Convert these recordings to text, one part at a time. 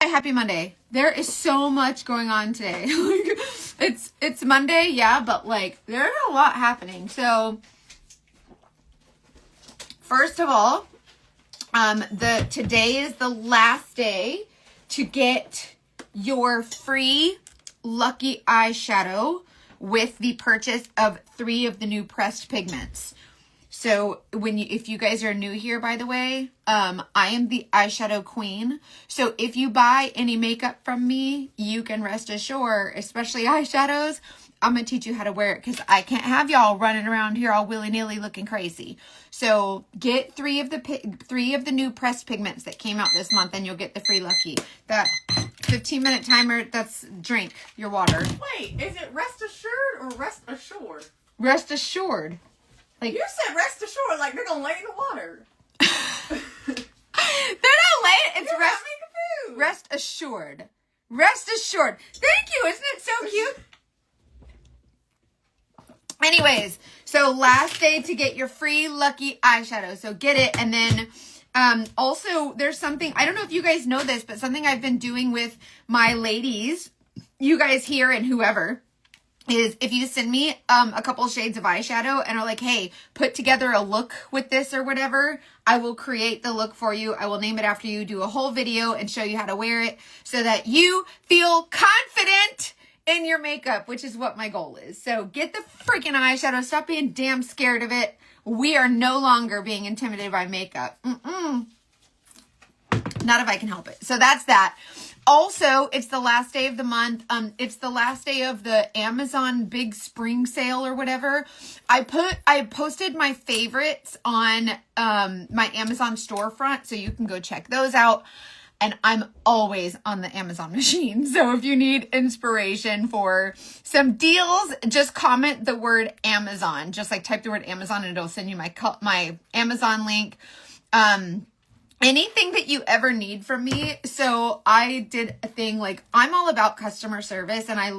happy Monday. There is so much going on today. It's Monday, yeah, but like there's a lot happening. So first of all, today is the last day to get your free lucky eyeshadow with the purchase of 3 of the new pressed pigments. So if you guys are new here, by the way, I am the eyeshadow queen. So if you buy any makeup from me, you can rest assured, especially eyeshadows, I'm going to teach you how to wear it because I can't have y'all running around here all willy-nilly looking crazy. So get 3 of the new pressed pigments that came out this month and you'll get the free lucky. That 15-minute timer, that's drink your water. Wait, is it rest assured or rest assured? Rest assured. Like, you said rest assured, like they're gonna lay in the water. They're not laying. It's rest assured. Rest assured. Thank you. Isn't it so cute? Anyways, so last day to get your free lucky eyeshadow. So get it. And then also there's something, I don't know if you guys know this, but something I've been doing with my ladies, you guys here and whoever, is if you send me a couple shades of eyeshadow and are like, hey, put together a look with this or whatever, I will create the look for you. I will name it after you, do a whole video and show you how to wear it so that you feel confident in your makeup, which is what my goal is. So get the freaking eyeshadow. Stop being damn scared of it. We are no longer being intimidated by makeup. Not if I can help it. So that's that. Also, it's the last day of the month. It's the last day of the Amazon big spring sale or whatever. I posted my favorites on my Amazon storefront, so you can go check those out. And I'm always on the Amazon machine. So if you need inspiration for some deals, just comment the word Amazon. Just like type the word Amazon and it'll send you my Amazon link. Anything that you ever need from me. So I did a thing, like I'm all about customer service and I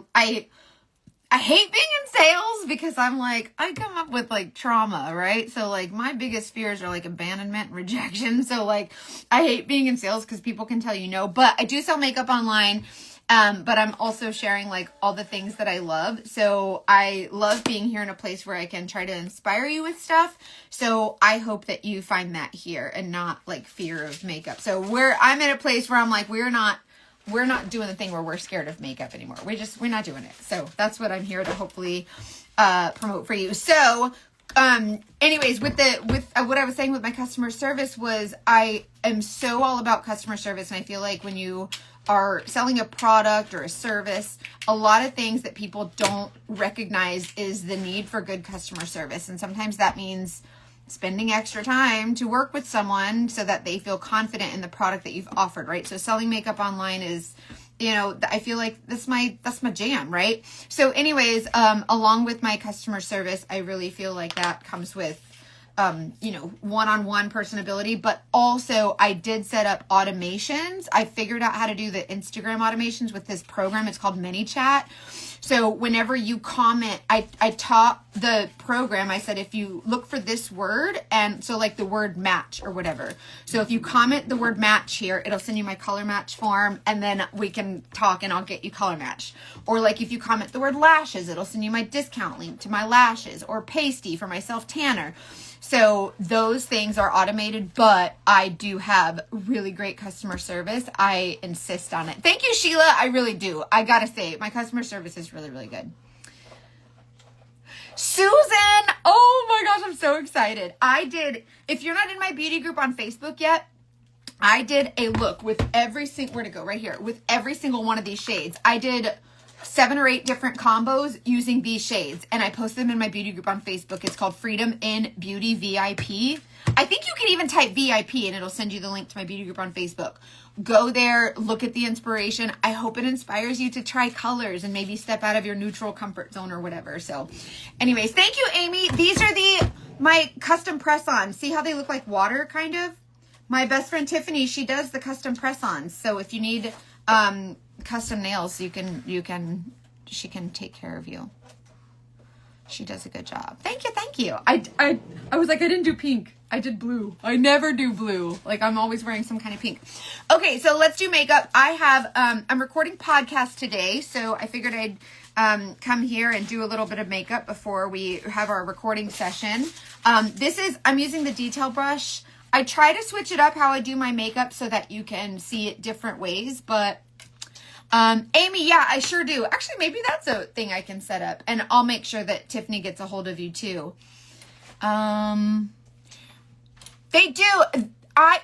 hate being in sales because I'm like, I come up with like trauma, right? So like my biggest fears are like abandonment and rejection. So like I hate being in sales because people can tell you no, but I do sell makeup online. But I'm also sharing like all the things that I love. So I love being here in a place where I can try to inspire you with stuff. So I hope that you find that here and not like fear of makeup. So I'm in a place where I'm like, we're not doing the thing where we're scared of makeup anymore. We're not doing it. So that's what I'm here to hopefully, promote for you. So, anyways, with what I was saying with my customer service was I am so all about customer service. And I feel like when you are selling a product or a service, a lot of things that people don't recognize is the need for good customer service. And sometimes that means spending extra time to work with someone so that they feel confident in the product that you've offered, right? So selling makeup online is, I feel like that's my jam, right? So anyways, along with my customer service, I really feel like that comes with one-on-one personability, but also I did set up automations. I figured out how to do the Instagram automations with this program. It's called ManyChat. So whenever you comment, I taught the program, I said, if you look for this word, and so like the word match or whatever. So if you comment the word match here, it'll send you my color match form and then we can talk and I'll get you color match. Or like if you comment the word lashes, it'll send you my discount link to my lashes, or pasty for my self tanner. So those things are automated, but I do have really great customer service. I insist on it. Thank you, Sheila. I really do. I gotta say, my customer service is really, really good. Susan! Oh my gosh, I'm so excited. If you're not in my beauty group on Facebook yet, I did a look with every single, where'd it go? Right here. With every single one of these shades. I did 7 or 8 different combos using these shades, and I posted them in my beauty group on Facebook. It's called Freedom in Beauty VIP. I think you can even type VIP and it'll send you the link to my beauty group on Facebook. Go there, look at the inspiration. I hope it inspires you to try colors and maybe step out of your neutral comfort zone or whatever. So anyways, thank you, Amy. These are my custom press-ons. See how they look like water, kind of? My best friend Tiffany, she does the custom press-ons. So if you need custom nails, she can take care of you. She does a good job. Thank you, thank you. I was like, I didn't do pink. I did blue. I never do blue. Like, I'm always wearing some kind of pink. Okay, so let's do makeup. I have, I'm recording podcast today, so I figured I'd come here and do a little bit of makeup before we have our recording session. I'm using the detail brush. I try to switch it up how I do my makeup so that you can see it different ways, but Amy, yeah, I sure do. Actually, maybe that's a thing I can set up, and I'll make sure that Tiffany gets a hold of you too. They do.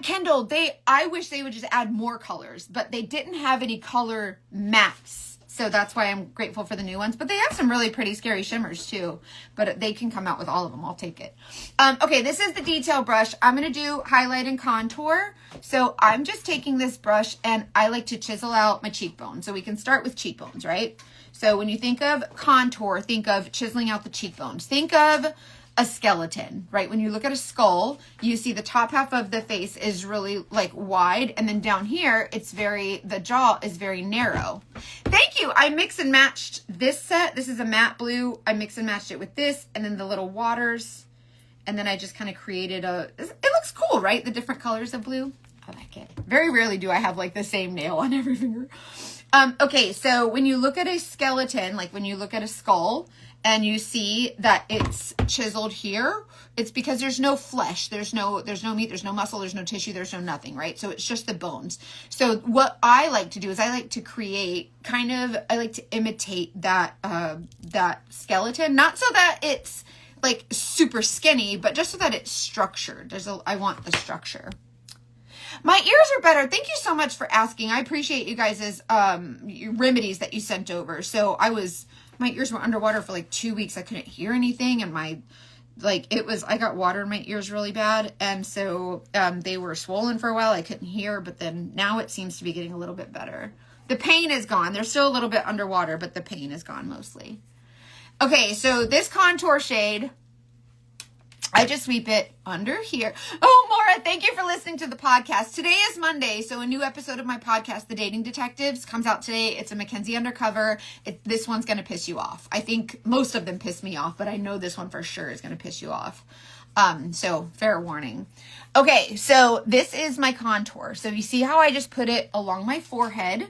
Kendall, I wish they would just add more colors, but they didn't have any color mattes. So that's why I'm grateful for the new ones, but they have some really pretty scary shimmers too, but they can come out with all of them. I'll take it. Okay, this is the detail brush. I'm going to do highlight and contour. So I'm just taking this brush and I like to chisel out my cheekbone. So we can start with cheekbones, right? So when you think of contour, think of chiseling out the cheekbones. Think of a skeleton, right? When you look at a skull, you see the top half of the face is really like wide, and then down here, the jaw is very narrow. Thank you. I mix and matched this set. This is a matte blue. I mix and matched it with this, and then the little waters, and then I just kind of created it looks cool, right? The different colors of blue. I like it. Very rarely do I have like the same nail on every finger. Okay, so when you look at a skeleton, like when you look at a skull, and you see that it's chiseled here, it's because there's no flesh, there's no meat, there's no muscle, there's no tissue, there's no nothing, right? So it's just the bones. So what I like to do is I like to create I like to imitate that skeleton, not so that it's like super skinny, but just so that it's structured. I want the structure. My ears are better. Thank you so much for asking. I appreciate you guys' remedies that you sent over. So my ears were underwater for like 2 weeks. I couldn't hear anything, and I got water in my ears really bad, and so they were swollen for a while. I couldn't hear, but then now it seems to be getting a little bit better. The pain is gone. They're still a little bit underwater, but the pain is gone mostly. Okay, so this contour shade, I just sweep it under here. Oh, Maura, thank you for listening to the podcast. Today is Monday, so a new episode of my podcast, The Dating Detectives, comes out today. It's a Mackenzie Undercover. This one's going to piss you off. I think most of them piss me off, but I know this one for sure is going to piss you off. So fair warning. Okay, so this is my contour. So you see how I just put it along my forehead,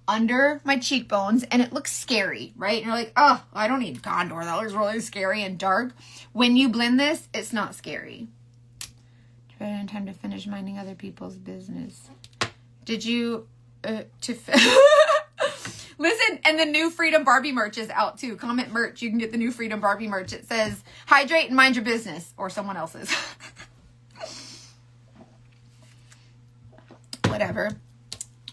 under my cheekbones, and it looks scary, right? And you're like, oh, I don't need contour. That looks really scary and dark. When you blend this, it's not scary. Try in time to finish minding other people's business. Did you, listen, and the new Freedom Barbie merch is out too. Comment merch. You can get the new Freedom Barbie merch. It says, hydrate and mind your business, or someone else's. Whatever.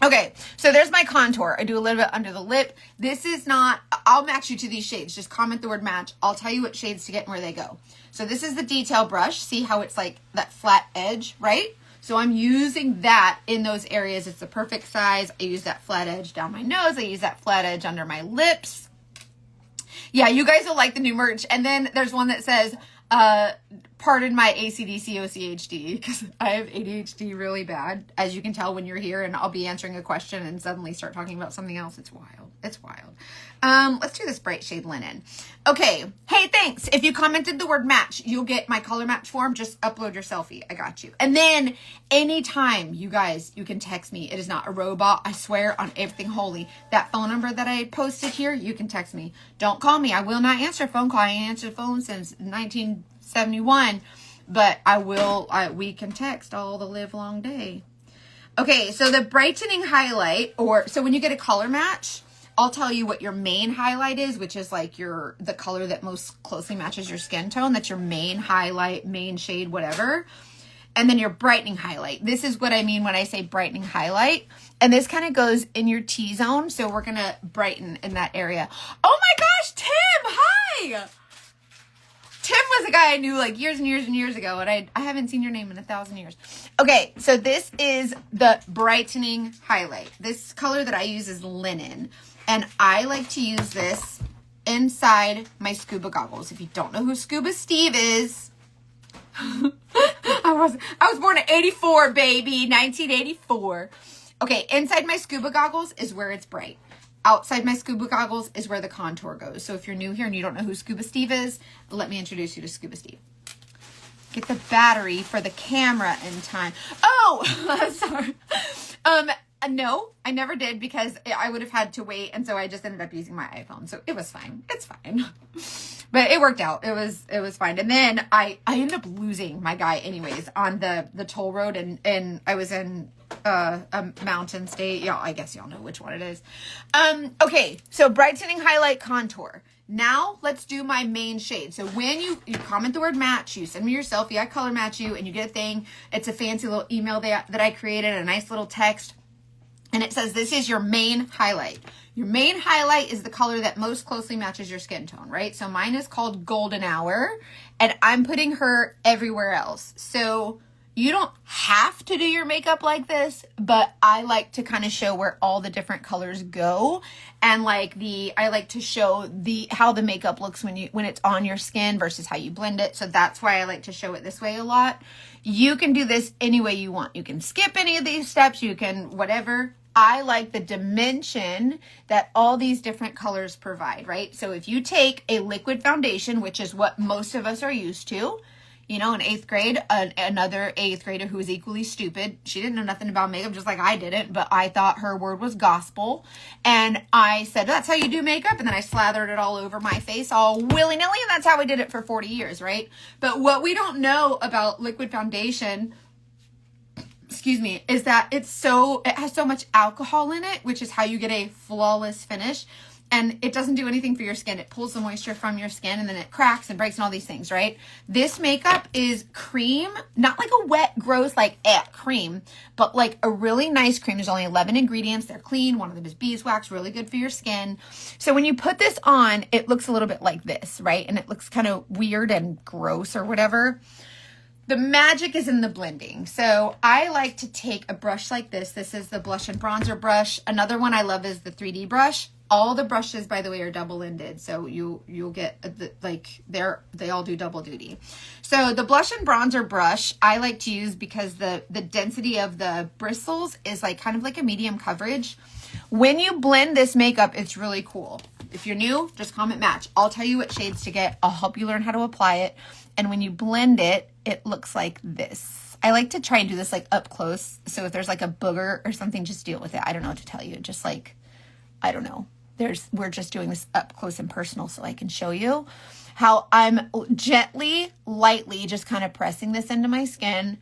Okay, so there's my contour. I do a little bit under the lip. I'll match you to these shades. Just comment the word match. I'll tell you what shades to get and where they go. So this is the detail brush. See how it's like that flat edge, right? So I'm using that in those areas. It's the perfect size. I use that flat edge down my nose. I use that flat edge under my lips. Yeah, you guys will like the new merch. And then there's one that says, pardon my ACDC OCHD, because I have ADHD really bad, as you can tell when you're here and I'll be answering a question and suddenly start talking about something else. It's wild. It's wild. Let's do this bright shade linen. Okay. Hey, thanks. If you commented the word match, you'll get my color match form. Just upload your selfie. I got you. And then anytime, you guys, you can text me. It is not a robot. I swear on everything holy. That phone number that I posted here, you can text me. Don't call me. I will not answer a phone call. I ain't answered a phone since 1971, but we can text all the live long day. Okay, so the brightening highlight, so when you get a color match, I'll tell you what your main highlight is, which is like the color that most closely matches your skin tone. That's your main highlight, main shade, whatever. And then your brightening highlight. This is what I mean when I say brightening highlight. And this kind of goes in your T-zone, so we're going to brighten in that area. Oh my gosh, Tim, hi! Tim was a guy I knew like years and years and years ago, and I haven't seen your name in 1,000 years. Okay, so this is the brightening highlight. This color that I use is linen, and I like to use this inside my scuba goggles. If you don't know who Scuba Steve is, I was born in 84, baby, 1984. Okay, inside my scuba goggles is where it's bright. outside my scuba goggles is where the contour goes. So if you're new here and you don't know who Scuba Steve is, let me introduce you to Scuba Steve. Get the battery for the camera in time. Oh, sorry. No, I never did because I would have had to wait. And so I just ended up using my iPhone. So it was fine. It's fine. But it worked out. It was fine. And then I ended up losing my guy anyways on the toll road. And I was in a mountain state. Yeah, I guess y'all know which one it is. Okay. So brightening, highlight, contour. Now let's do my main shade. So when you comment the word match, you send me your selfie, I color match you, and you get a thing. It's a fancy little email that I created, a nice little text. And it says, this is your main highlight. Your main highlight is the color that most closely matches your skin tone, right? So mine is called Golden Hour, and I'm putting her everywhere else. So you don't have to do your makeup like this, but I like to kind of show where all the different colors go. And I like to show how the makeup looks when it's on your skin versus how you blend it. So that's why I like to show it this way a lot. You can do this any way you want. You can skip any of these steps. You can whatever. I like the dimension that all these different colors provide, right? So if you take a liquid foundation, which is what most of us are used to, you know, in 8th grade, another 8th grader who was equally stupid. She didn't know nothing about makeup, just like I didn't, but I thought her word was gospel. And I said, that's how you do makeup. And then I slathered it all over my face all willy-nilly. And that's how we did it for 40 years, right? But what we don't know about liquid foundation, is that it has so much alcohol in it, which is how you get a flawless finish. And it doesn't do anything for your skin. It pulls the moisture from your skin and then it cracks and breaks and all these things, right? This makeup is cream, not like a wet, gross, cream, but like a really nice cream. There's only 11 ingredients. They're clean. One of them is beeswax, really good for your skin. So when you put this on, it looks a little bit like this, right? And it looks kind of weird and gross or whatever. The magic is in the blending. So I like to take a brush like this. This is the blush and bronzer brush. Another one I love is the 3D brush. All the brushes, by the way, are double-ended. So you'll get, they all do double duty. So the blush and bronzer brush I like to use because the density of the bristles is kind of like a medium coverage. When you blend this makeup, it's really cool. If you're new, just comment match. I'll tell you what shades to get. I'll help you learn how to apply it. And when you blend it, it looks like this. I like to try and do this up close. So if there's a booger or something, just deal with it. I don't know what to tell you. Just I don't know. We're just doing this up close and personal so I can show you how I'm gently, lightly just kind of pressing this into my skin.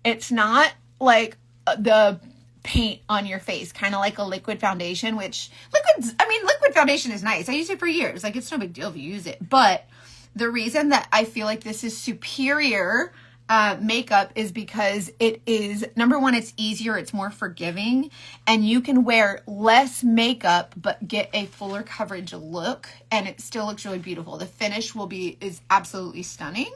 It's not like the paint on your face, kind of like a liquid foundation, which liquid foundation is nice. I used it for years. It's no big deal if you use it. But the reason that I feel like this is superior makeup is because it is, number one, it's easier, it's more forgiving, and you can wear less makeup but get a fuller coverage look, and it still looks really beautiful. The finish is absolutely stunning.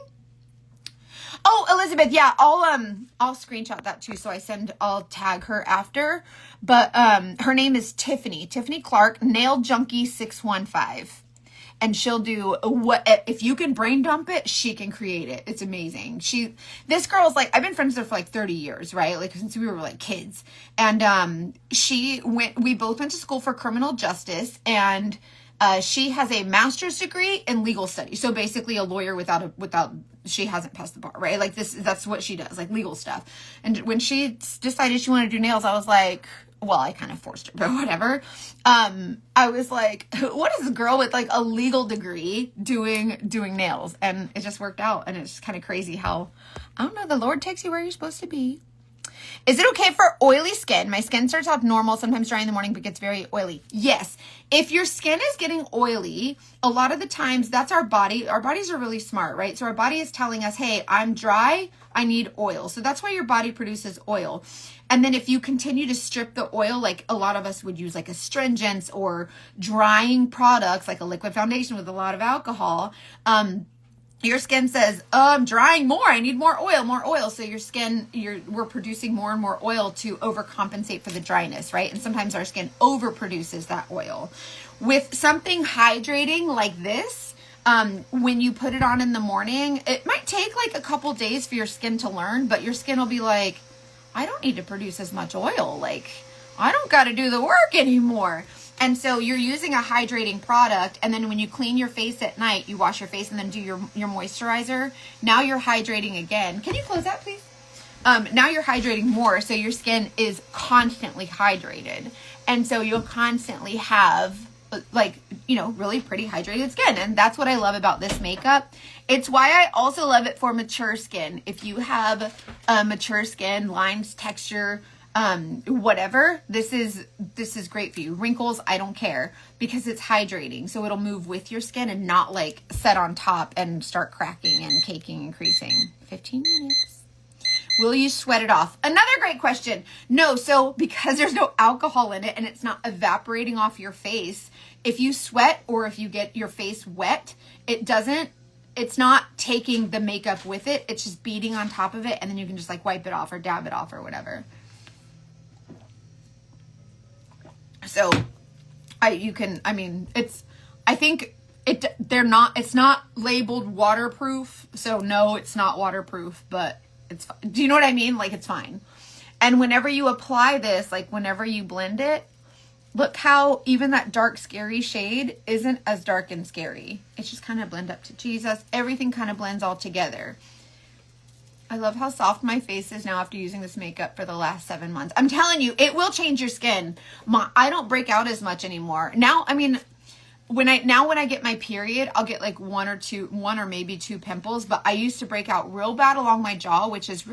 Oh, Elizabeth, yeah, I'll screenshot that too, so I'll tag her after. But her name is Tiffany Clark, Nail Junkie 615. And she'll do if you can brain dump it, she can create it. It's amazing. This girl's I've been friends with her for 30 years, right? Since we were kids. And we both went to school for criminal justice, and she has a master's degree in legal studies. So basically a lawyer without she hasn't passed the bar, right? That's what she does, legal stuff. And when she decided she wanted to do nails, I was like, well, I kind of forced her, but whatever. I was like, what is a girl with a legal degree doing nails? And it just worked out. And it's just kind of crazy how, I don't know, the Lord takes you where you're supposed to be. Is it okay for oily skin? My skin starts off normal, sometimes dry in the morning, but gets very oily. Yes. If your skin is getting oily, a lot of the times that's our body. Our bodies are really smart, right? So our body is telling us, hey, I'm dry, I need oil. So that's why your body produces oil. And then if you continue to strip the oil, a lot of us would use astringents or drying products, like a liquid foundation with a lot of alcohol, your skin says, oh, I'm drying more. I need more oil. So your skin, we're producing more and more oil to overcompensate for the dryness, right? And sometimes our skin overproduces that oil. With something hydrating like this, when you put it on in the morning, it might take a couple days for your skin to learn, but your skin will be I don't need to produce as much oil. I don't got to do the work anymore. And so you're using a hydrating product, and then when you clean your face at night, you wash your face and then do your moisturizer. Now you're hydrating again. Can you close that, please? Now you're hydrating more, so your skin is constantly hydrated. And so you'll constantly have, like, you know, really pretty hydrated skin. And that's what I love about this makeup. It's why I also love it for mature skin. If you have mature skin, lines, texture, whatever, this is great for you. Wrinkles, I don't care, because it's hydrating. So it'll move with your skin and not like set on top and start cracking and caking and creasing. 15 minutes. Will you sweat it off? Another great question. No, so because there's no alcohol in it and it's not evaporating off your face, if you sweat or if you get your face wet, it's not taking the makeup with it. It's just beading on top of it, and then you can just like wipe it off or dab it off or whatever. So it's not labeled waterproof. So no, it's not waterproof, but do you know what I mean? Like, it's fine. And whenever you apply this, like whenever you blend it, look how even that dark, scary shade isn't as dark and scary. It's just kind of blend up to Jesus. Everything kind of blends all together. I love how soft my face is now after using this makeup for the last 7 months. I'm telling you, it will change your skin. I don't break out as much anymore. Now, I mean, when I get my period, I'll get like one or maybe two pimples, but I used to break out real bad along my jaw, which is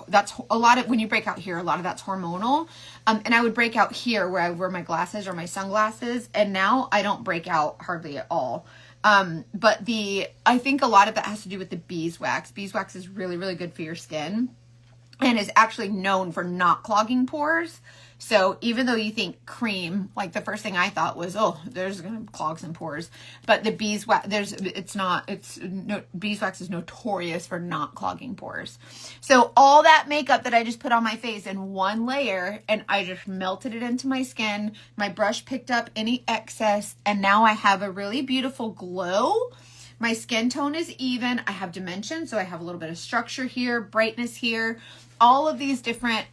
that's a lot of, when you break out here, a lot of that's hormonal. And I would break out here where I wear my glasses or my sunglasses. And now I don't break out hardly at all. But I think a lot of that has to do with the beeswax. Beeswax is really, really good for your skin and is actually known for not clogging pores. So even though you think cream, like the first thing I thought was, oh, there's going to clog some pores, but the beeswax, beeswax is notorious for not clogging pores. So all that makeup that I just put on my face in one layer, and I just melted it into my skin. My brush picked up any excess, and now I have a really beautiful glow. My skin tone is even. I have dimension, so I have a little bit of structure here, brightness here. All of these different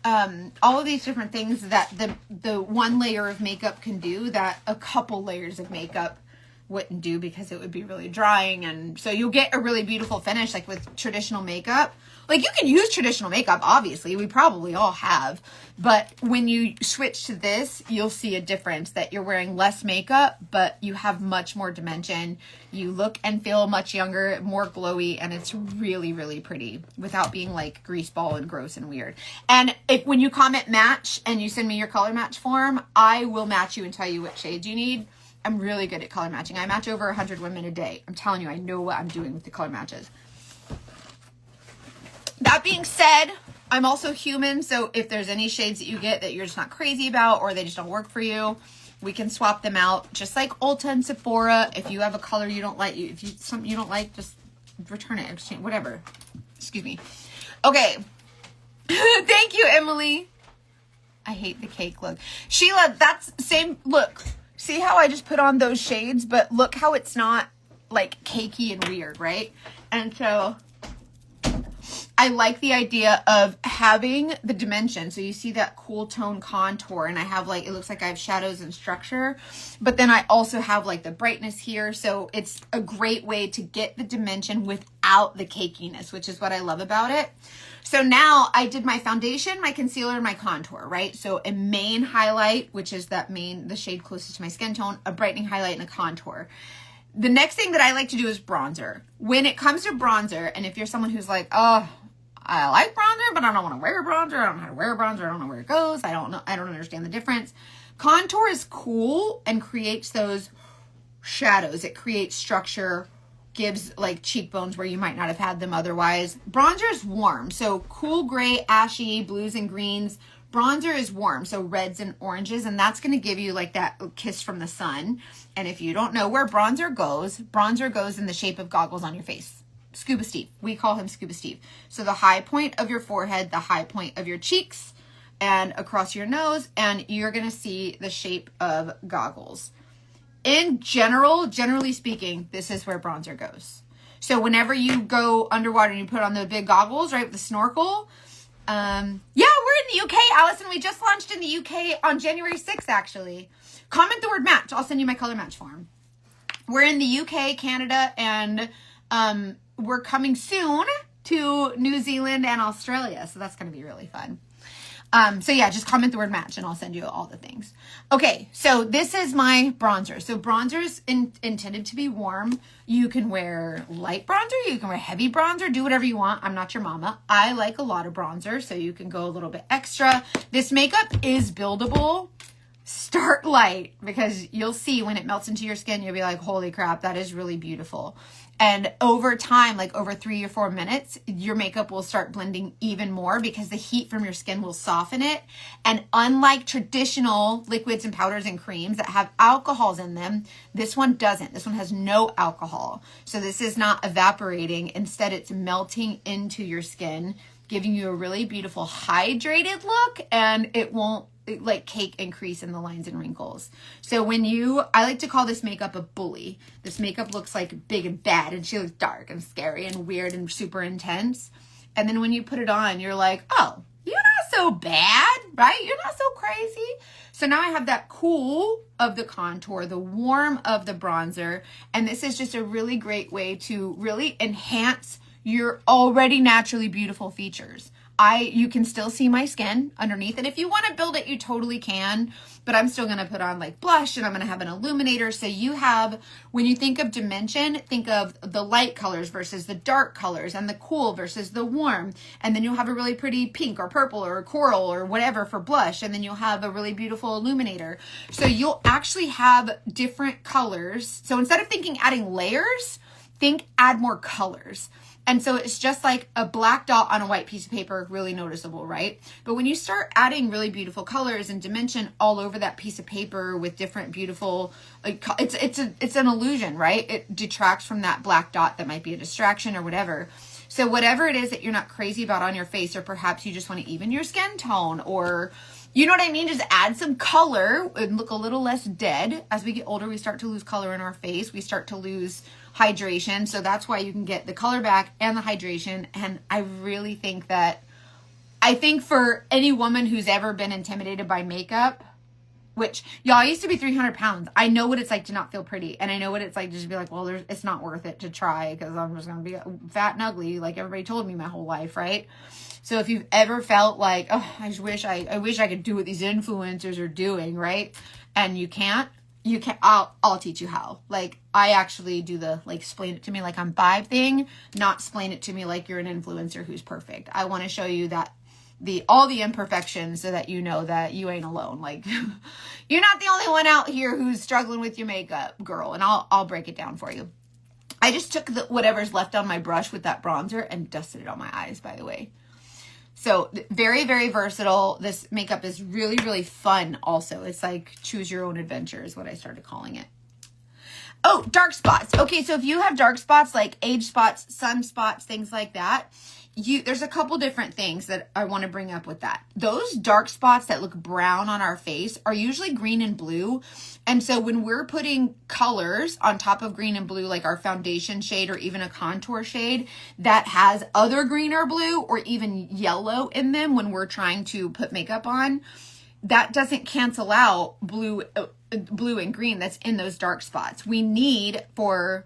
things that the one layer of makeup can do that a couple layers of makeup wouldn't do, because it would be really drying. And so you'll get a really beautiful finish, like with traditional makeup. Like, you can use traditional makeup, obviously, we probably all have, but when you switch to this, you'll see a difference, that you're wearing less makeup, but you have much more dimension. You look and feel much younger, more glowy, and it's really, really pretty without being like greaseball and gross and weird. And when you comment match and you send me your color match form, I will match you and tell you what shades you need. I'm really good at color matching. I match over 100 women a day. I'm telling you, I know what I'm doing with the color matches. That being said, I'm also human, so if there's any shades that you get that you're just not crazy about, or they just don't work for you, we can swap them out. Just like Ulta and Sephora, if you have a color you don't like, something you don't like, just return it, exchange, whatever. Excuse me. Okay. Thank you, Emily. I hate the cake look. Sheila, that's same look. See how I just put on those shades, but look how it's not like cakey and weird, right? And so I like the idea of having the dimension. So you see that cool tone contour, and I have like, it looks like I have shadows and structure, but then I also have like the brightness here. So it's a great way to get the dimension without the cakiness, which is what I love about it. So now I did my foundation, my concealer, and my contour, right? So a main highlight, which is the shade closest to my skin tone, a brightening highlight, and a contour. The next thing that I like to do is bronzer. When it comes to bronzer, and if you're someone who's like, oh, I like bronzer, but I don't want to wear bronzer. I don't know how to wear bronzer. I don't know where it goes. I don't know. I don't understand the difference. Contour is cool and creates those shadows. It creates structure, gives like cheekbones where you might not have had them otherwise. Bronzer is warm. So cool gray, ashy, blues and greens. Bronzer is warm. So reds and oranges. And that's going to give you like that kiss from the sun. And if you don't know where bronzer goes in the shape of goggles on your face. Scuba Steve. We call him Scuba Steve. So the high point of your forehead, the high point of your cheeks, and across your nose, and you're going to see the shape of goggles. In general, generally speaking, this is where bronzer goes. So whenever you go underwater and you put on the big goggles, right, with the snorkel, yeah, we're in the UK, Allison. We just launched in the UK on January 6th, actually. comment the word match. I'll send you my color match form. We're in the UK, Canada, and we're coming soon to New Zealand and Australia. So that's going to be really fun. So yeah, just comment the word match and I'll send you all the things. Okay, so this is my bronzer. So bronzer's intended to be warm. You can wear light bronzer, you can wear heavy bronzer, do whatever you want. I'm not your mama. I like a lot of bronzer, so you can go a little bit extra. This makeup is buildable. Start light, because you'll see when it melts into your skin, you'll be like, holy crap, that is really beautiful. And over time, like over 3 or 4 minutes, your makeup will start blending even more because the heat from your skin will soften it. And unlike traditional liquids and powders and creams that have alcohols in them, this one doesn't. This one has no alcohol. So this is not evaporating. Instead, it's melting into your skin, giving you a really beautiful hydrated look, and it won't like cake and crease in the lines and wrinkles. So I like to call this makeup a bully. This makeup looks like big and bad, and she looks dark and scary and weird and super intense. And then when you put it on, you're like, oh, you're not so bad, right? You're not so crazy. So now I have that cool of the contour, the warm of the bronzer. And this is just a really great way to really enhance your already naturally beautiful features. You can still see my skin underneath. And if you want to build it, you totally can. But I'm still going to put on like blush, and I'm going to have an illuminator. So you have, when you think of dimension, think of the light colors versus the dark colors, and the cool versus the warm. And then you'll have a really pretty pink or purple or coral or whatever for blush. And then you'll have a really beautiful illuminator. So you'll actually have different colors. So instead of thinking adding layers, think add more colors. And so it's just like a black dot on a white piece of paper, really noticeable, right? But when you start adding really beautiful colors and dimension all over that piece of paper with different beautiful, like it's an illusion, right? It detracts from that black dot that might be a distraction or whatever. So whatever it is that you're not crazy about on your face, or perhaps you just want to even your skin tone, or you know what I mean? Just add some color and look a little less dead. As we get older, we start to lose color in our face. We start to lose hydration. So that's why you can get the color back and the hydration. And I really think for any woman who's ever been intimidated by makeup, which y'all, I used to be 300 pounds. I know what it's like to not feel pretty. And I know what it's like to just be like, well, it's not worth it to try because I'm just going to be fat and ugly like everybody told me my whole life, right? So if you've ever felt like, oh, I wish I could do what these influencers are doing, right? And you can't, I'll teach you how. Like, I actually do the, like, explain it to me like I'm 5 thing, not explain it to me like you're an influencer who's perfect. I want to show you that all the imperfections so that you know that you ain't alone. Like, you're not the only one out here who's struggling with your makeup, girl. And I'll break it down for you. I just took whatever's left on my brush with that bronzer and dusted it on my eyes, by the way. So very, very versatile. This makeup is really, really fun also. It's like choose your own adventure is what I started calling it. Oh, dark spots. Okay, so if you have dark spots like age spots, sunspots, things like that, there's a couple different things that I want to bring up with that. Those dark spots that look brown on our face are usually green and blue. And so when we're putting colors on top of green and blue, like our foundation shade or even a contour shade that has other green or blue or even yellow in them when we're trying to put makeup on, that doesn't cancel out blue and green that's in those dark spots. We need for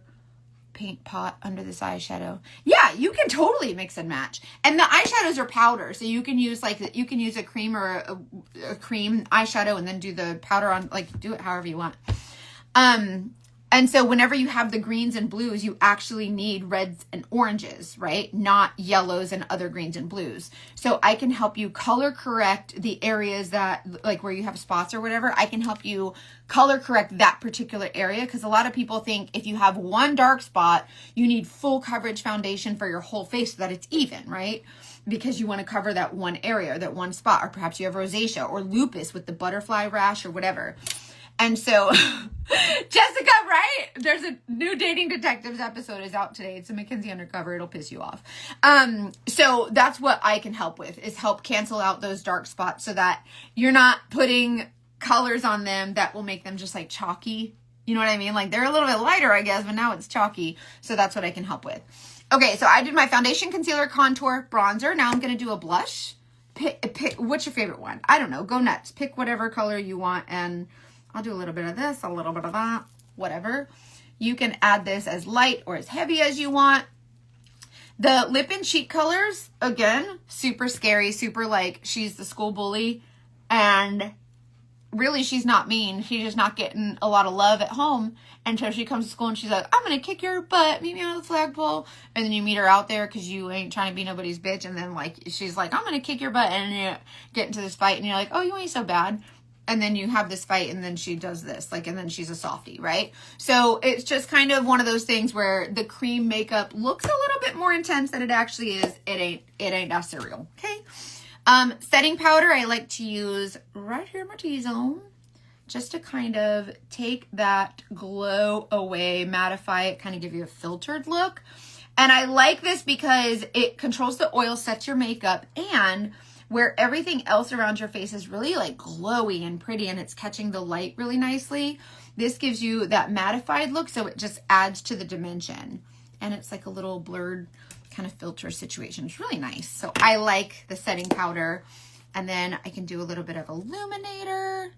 paint pot under this eyeshadow. Yeah, you can totally mix and match. And the eyeshadows are powder, so you can use a cream or a cream eyeshadow and then do the powder on, like, do it however you want. And so whenever you have the greens and blues, you actually need reds and oranges, right? Not yellows and other greens and blues. So I can help you color correct the areas that, like, where you have spots or whatever. I can help you color correct that particular area, because a lot of people think if you have one dark spot, you need full coverage foundation for your whole face so that it's even, right? Because you want to cover that one area, that one spot, or perhaps you have rosacea or lupus with the butterfly rash or whatever. And so, Jessica, right? There's a new Dating Detectives episode is out today. It's a Mackenzie Undercover. It'll piss you off. So that's what I can help with, is help cancel out those dark spots so that you're not putting colors on them that will make them just like chalky. You know what I mean? Like, they're a little bit lighter, I guess, but now it's chalky. So that's what I can help with. Okay, so I did my foundation, concealer, contour, bronzer. Now I'm going to do a blush. Pick what's your favorite one? I don't know. Go nuts. Pick whatever color you want, and I'll do a little bit of this, a little bit of that, whatever. You can add this as light or as heavy as you want. The lip and cheek colors, again, super scary, super like she's the school bully. And really, she's not mean. She's just not getting a lot of love at home. And so she comes to school and she's like, I'm going to kick your butt. Meet me on the flagpole. And then you meet her out there because you ain't trying to be nobody's bitch. And then like she's like, I'm going to kick your butt. And you get into this fight and you're like, oh, you ain't so bad. And then you have this fight and then she does this. Like, and then she's a softie, right? So it's just kind of one of those things where the cream makeup looks a little bit more intense than it actually is. It ain't that cereal, okay? Setting powder, I like to use right here in my T-zone, just to kind of take that glow away, mattify it, kind of give you a filtered look. And I like this because it controls the oil, sets your makeup, and where everything else around your face is really like glowy and pretty and it's catching the light really nicely, this gives you that mattified look, so it just adds to the dimension. And it's like a little blurred kind of filter situation. It's really nice. So I like the setting powder. And then I can do a little bit of illuminator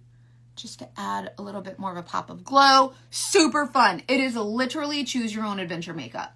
just to add a little bit more of a pop of glow. Super fun. It is literally choose your own adventure makeup.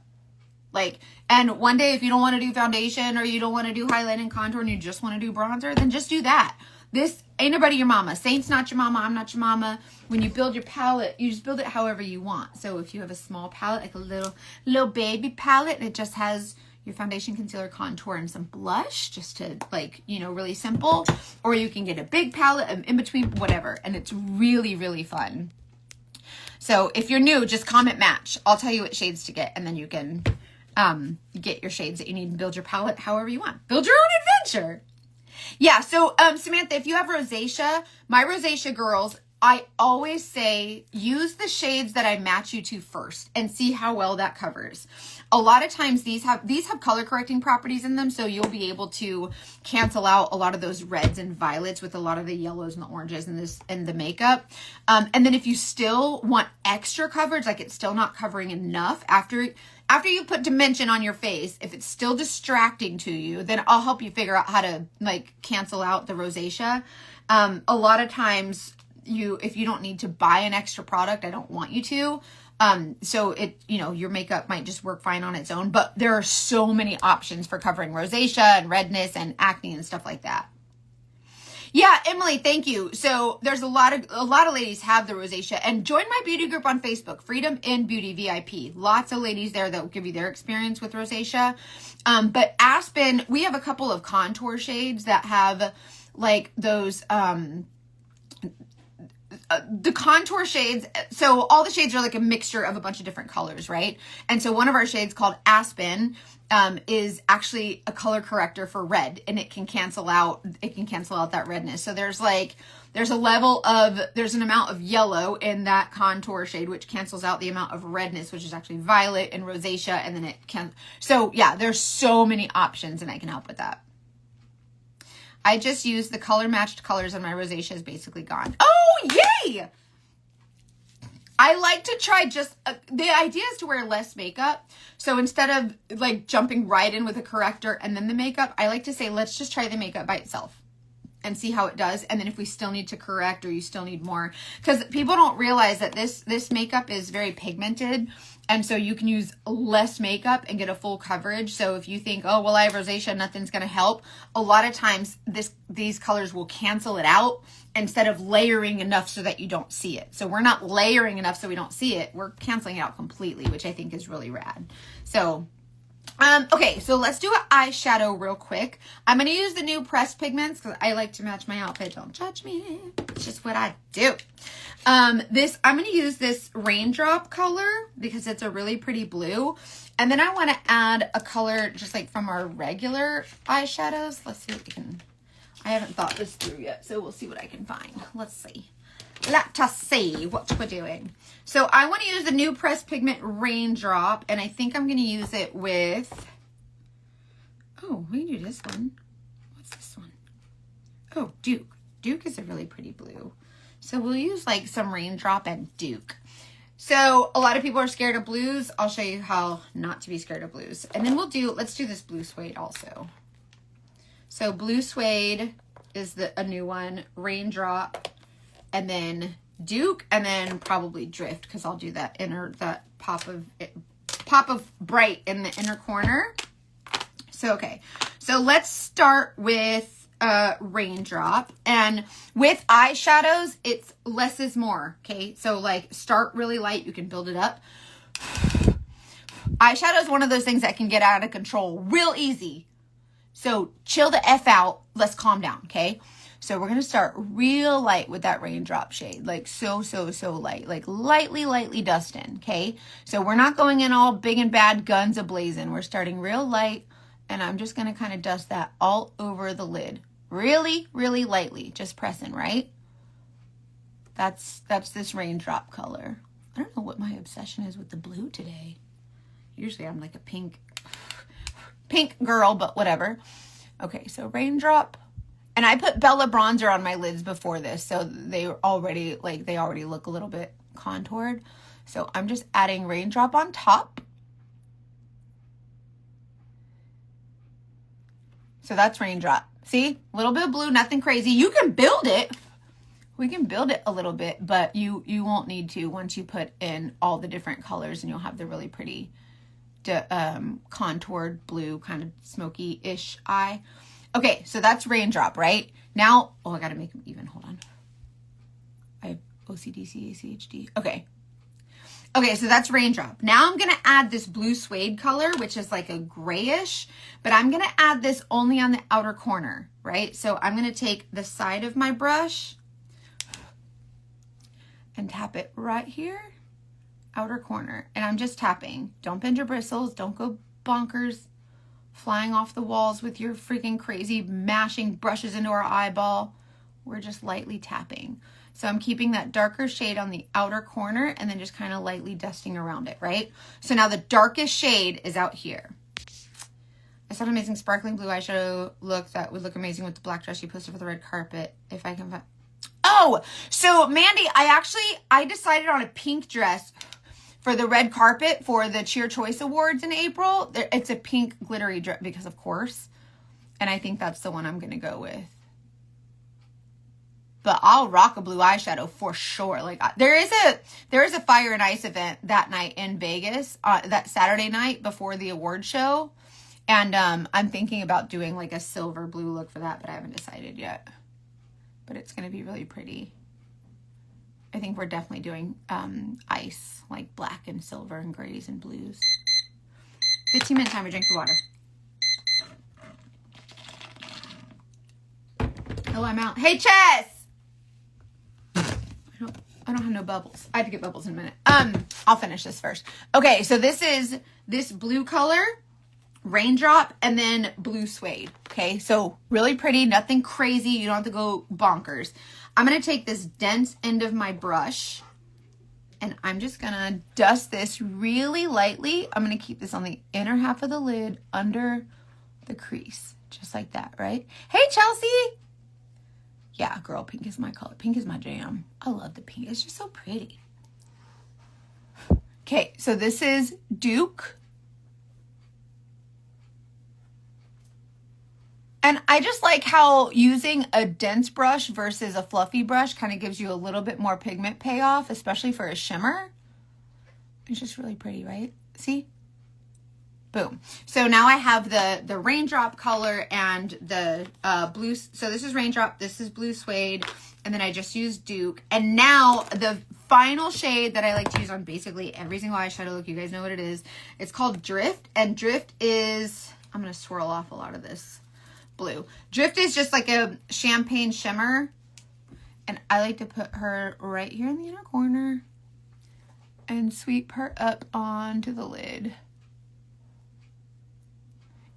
Like, and one day if you don't want to do foundation or you don't want to do highlight and contour and you just want to do bronzer, then just do that. This ain't nobody your mama. Saint's not your mama. I'm not your mama. When you build your palette, you just build it however you want. So if you have a small palette, like a little baby palette, and it just has your foundation, concealer, contour, and some blush, just to like, you know, really simple. Or you can get a big palette in between, whatever. And it's really, really fun. So if you're new, just comment match. I'll tell you what shades to get, and then you can get your shades that you need and build your palette however you want. Build your own adventure. Yeah, so Samantha, if you have rosacea, my rosacea girls, I always say use the shades that I match you to first and see how well that covers. A lot of times these have color correcting properties in them, so you'll be able to cancel out a lot of those reds and violets with a lot of the yellows and the oranges in the makeup. And then if you still want extra coverage, like it's still not covering enough after you put dimension on your face, if it's still distracting to you, then I'll help you figure out how to like cancel out the rosacea. A lot of times if you don't need to buy an extra product, I don't want you to. So your makeup might just work fine on its own, but there are so many options for covering rosacea and redness and acne and stuff like that. Yeah, Emily, thank you. So there's a lot of ladies have the rosacea, and join my beauty group on Facebook, Freedom in Beauty VIP. Lots of ladies there that will give you their experience with rosacea. But Aspen, we have a couple of contour shades that have like those, the contour shades. So all the shades are like a mixture of a bunch of different colors, right? And so one of our shades called Aspen is actually a color corrector for red, and it can cancel out that redness. So there's an amount of yellow in that contour shade, which cancels out the amount of redness, which is actually violet and rosacea. And then so yeah, there's so many options, and I can help with that. I just used the color matched colors and my rosacea is basically gone. Oh, yay! I like to try the idea is to wear less makeup. So instead of like jumping right in with a corrector and then the makeup, I like to say, let's just try the makeup by itself and see how it does. And then if we still need to correct or you still need more, because people don't realize that this makeup is very pigmented. And so you can use less makeup and get a full coverage. So if you think, oh, well, I have rosacea, nothing's going to help. A lot of times these colors will cancel it out instead of layering enough so that you don't see it. So we're not layering enough so we don't see it. We're canceling it out completely, which I think is really rad. So, okay, so let's do an eyeshadow real quick. I'm going to use the new pressed pigments because I like to match my outfit. Don't judge me. It's just what I do. I'm going to use this Raindrop color because it's a really pretty blue. And then I want to add a color just like from our regular eyeshadows. Let's see what we can, I haven't thought this through yet, so we'll see what I can find. Let's see. Let us see what we're doing. So I want to use the new pressed pigment Raindrop, and I think I'm going to use it with, oh, we can do this one. What's this one? Oh, Duke. Duke is a really pretty blue. So we'll use like some Raindrop and Duke. So a lot of people are scared of blues. I'll show you how not to be scared of blues. And then let's do this blue suede also. So blue suede is a new one, Raindrop, and then Duke, and then probably Drift, because I'll do that pop of bright in the inner corner. So, okay. So let's start with Raindrop. And with eyeshadows, it's less is more, okay? So, like, start really light. You can build it up. Eyeshadow is one of those things that can get out of control real easy. So, chill the F out. Let's calm down, okay? So, we're going to start real light with that Raindrop shade. Like, so light. Like, lightly dusting, okay? So, we're not going in all big and bad, guns a-blazing. We're starting real light. And I'm just going to kind of dust that all over the lid. Really lightly. Just pressing, right? That's this Raindrop color. I don't know what my obsession is with the blue today. Usually I'm like a pink girl, but whatever. Okay, so Raindrop. And I put Bella bronzer on my lids before this, so they already look a little bit contoured. So I'm just adding Raindrop on top. So that's Raindrop. See? A little bit of blue, nothing crazy. You can build it. We can build it a little bit, but you won't need to once you put in all the different colors, and you'll have the really pretty contoured blue, kind of smoky-ish eye. Okay, so that's Raindrop, right? Now, I gotta make them even. Hold on. I have OCD, CACHD. Okay, so that's Raindrop. Now I'm going to add this blue suede color, which is like a grayish, but I'm going to add this only on the outer corner, right? So I'm going to take the side of my brush and tap it right here, outer corner. And I'm just tapping. Don't bend your bristles. Don't go bonkers, flying off the walls with your freaking crazy mashing brushes into our eyeball. We're just lightly tapping. So I'm keeping that darker shade on the outer corner and then just kind of lightly dusting around it, right? So now the darkest shade is out here. I saw an amazing sparkling blue eyeshadow look that would look amazing with the black dress you posted for the red carpet. If I can find... Oh, so Mandy, I decided on a pink dress for the red carpet for the Cheer Choice Awards in April. It's a pink glittery dress because of course. And I think that's the one I'm going to go with. But I'll rock a blue eyeshadow for sure. Like there is a Fire and Ice event that night in Vegas, that Saturday night before the award show. And I'm thinking about doing like a silver blue look for that, but I haven't decided yet. But it's going to be really pretty. I think we're definitely doing ice, like black and silver and grays and blues. 15-minute timer, drink your water. Oh, I'm out. Hey, Chess! I don't have no bubbles. I have to get bubbles in a minute. I'll finish this first. Okay, so this is this blue color, Raindrop, and then blue suede. Okay, so really pretty, nothing crazy. You don't have to go bonkers. I'm going to take this dense end of my brush, and I'm just going to dust this really lightly. I'm going to keep this on the inner half of the lid under the crease, just like that, right? Hey, Chelsea! Yeah, girl, pink is my color. Pink is my jam. I love the pink. It's just so pretty. Okay, so this is Duke. And I just like how using a dense brush versus a fluffy brush kind of gives you a little bit more pigment payoff, especially for a shimmer. It's just really pretty, right? See? Boom. So now I have the Raindrop color and the blue. So this is Raindrop, this is blue suede, and then I just used Duke. And now the final shade that I like to use on basically every single eyeshadow look, you guys know what it is. It's called Drift, and Drift is, I'm going to swirl off a lot of this blue. Drift is just like a champagne shimmer, and I like to put her right here in the inner corner and sweep her up onto the lid.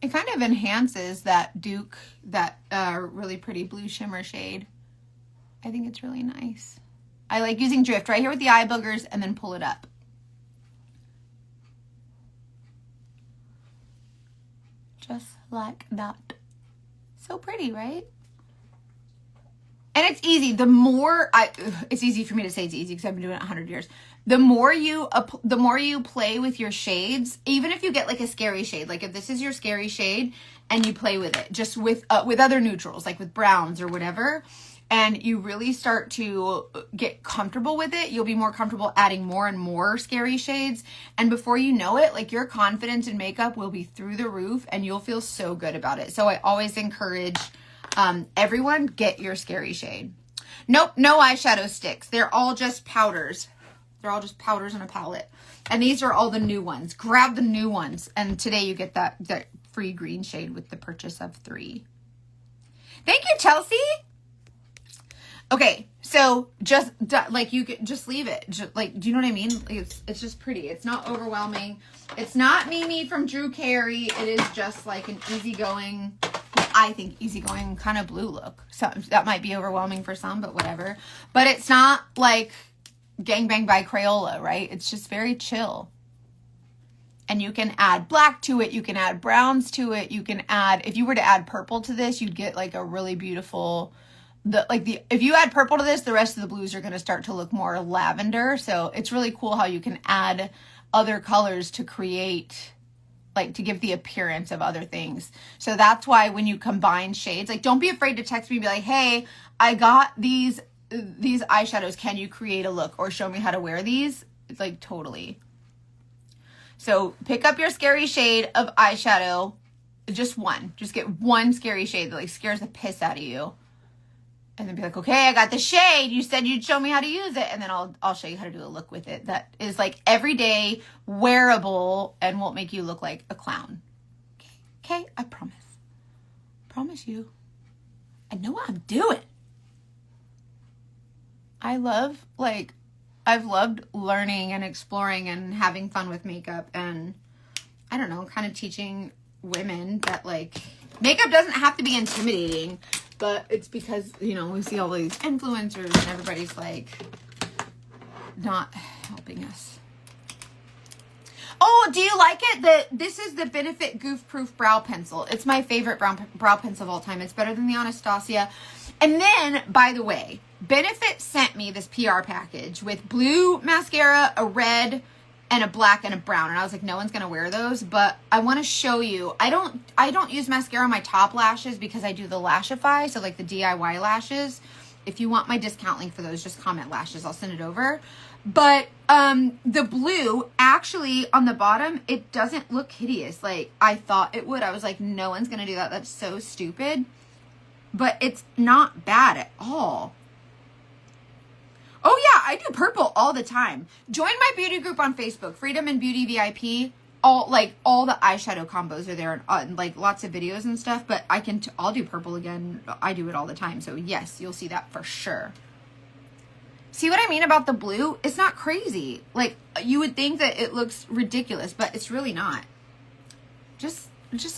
It kind of enhances that Duke, that really pretty blue shimmer shade. I think it's really nice. I like using Drift right here with the eye boogers and then pull it up. Just like that. So pretty, right? And it's easy. It's easy for me to say it's easy because I've been doing it 100 years. The more you play with your shades, even if you get like a scary shade, like if this is your scary shade and you play with it, just with other neutrals, like with browns or whatever, and you really start to get comfortable with it, you'll be more comfortable adding more and more scary shades. And before you know it, like your confidence in makeup will be through the roof and you'll feel so good about it. So I always encourage everyone, get your scary shade. Nope, no eyeshadow sticks. They're all just powders. They're all just powders in a palette. And these are all the new ones. Grab the new ones. And today you get that free green shade with the purchase of 3. Thank you, Chelsea. Okay, so just like you could just leave it. Just, like, do you know what I mean? Like, it's just pretty. It's not overwhelming. It's not Mimi from Drew Carey. It is just like an easygoing, I think easygoing kind of blue look. So that might be overwhelming for some, but whatever. But it's not like Gangbang by Crayola, right? It's just very chill. And you can add black to it. You can add browns to it. You can add, if you were to add purple to this, you'd get like a really beautiful, if you add purple to this, the rest of the blues are going to start to look more lavender. So it's really cool how you can add other colors to create, like to give the appearance of other things. So that's why when you combine shades, like don't be afraid to text me and be like, hey, I got these eyeshadows. Can you create a look or show me how to wear these? It's like totally. So pick up your scary shade of eyeshadow, just one. Just get one scary shade that like scares the piss out of you. And then be like, okay, I got the shade. You said you'd show me how to use it. And then I'll show you how to do a look with it that is like everyday, wearable, and won't make you look like a clown. Okay, I promise. Promise you. I know what I'm doing. I've loved learning and exploring and having fun with makeup, and I don't know, kind of teaching women that like makeup doesn't have to be intimidating, but it's because, you know, we see all these influencers and everybody's like not helping us. Oh, do you like it? This is the Benefit Goof Proof Brow Pencil. It's my favorite brow pencil of all time. It's better than the Anastasia. And then, by the way, Benefit sent me this PR package with blue mascara, a red, and a black and a brown. And I was like, no one's going to wear those, but I want to show you. I don't use mascara on my top lashes because I do the Lashify, so like the DIY lashes. If you want my discount link for those, just comment lashes. I'll send it over. But the blue, actually, on the bottom, it doesn't look hideous like I thought it would. I was like, no one's going to do that. That's so stupid. But it's not bad at all. Oh yeah, I do purple all the time. Join my beauty group on Facebook, Freedom and Beauty VIP. All the eyeshadow combos are there, and like lots of videos and stuff. But I'll do purple again. I do it all the time. So yes, you'll see that for sure. See what I mean about the blue? It's not crazy. Like you would think that it looks ridiculous, but it's really not. Just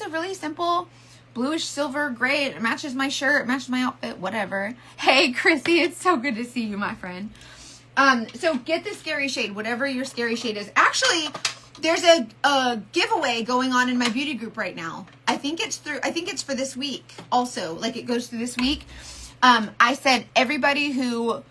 a really simple bluish silver gray. It matches my shirt, it matches my outfit, whatever. Hey Chrissy, it's so good to see you, my friend. So get the scary shade, whatever your scary shade is. Actually, there's a giveaway going on in my beauty group right now. I think it's for this week also. Like it goes through this week. I said everybody who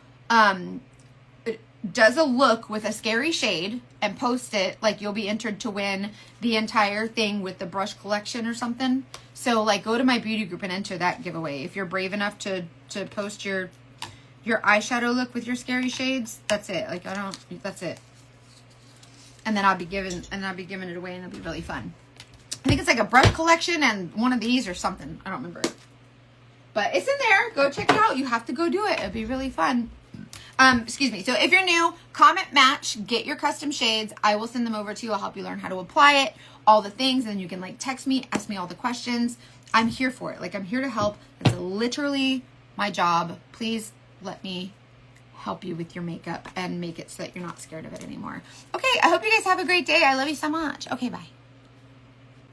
does a look with a scary shade and post it, like you'll be entered to win the entire thing with the brush collection or something. So like go to my beauty group and enter that giveaway. If you're brave enough to post your eyeshadow look with your scary shades, that's it. Like that's it. And then I'll be giving it away, and it'll be really fun. I think it's like a brush collection and one of these or something. I don't remember. But it's in there. Go check it out. You have to go do it. It'll be really fun. Excuse me. So if you're new, comment match, get your custom shades. I will send them over to you. I'll help you learn how to apply it, all the things. And you can like text me, ask me all the questions. I'm here for it. Like I'm here to help. It's literally my job. Please let me help you with your makeup and make it so that you're not scared of it anymore. Okay. I hope you guys have a great day. I love you so much. Okay. Bye.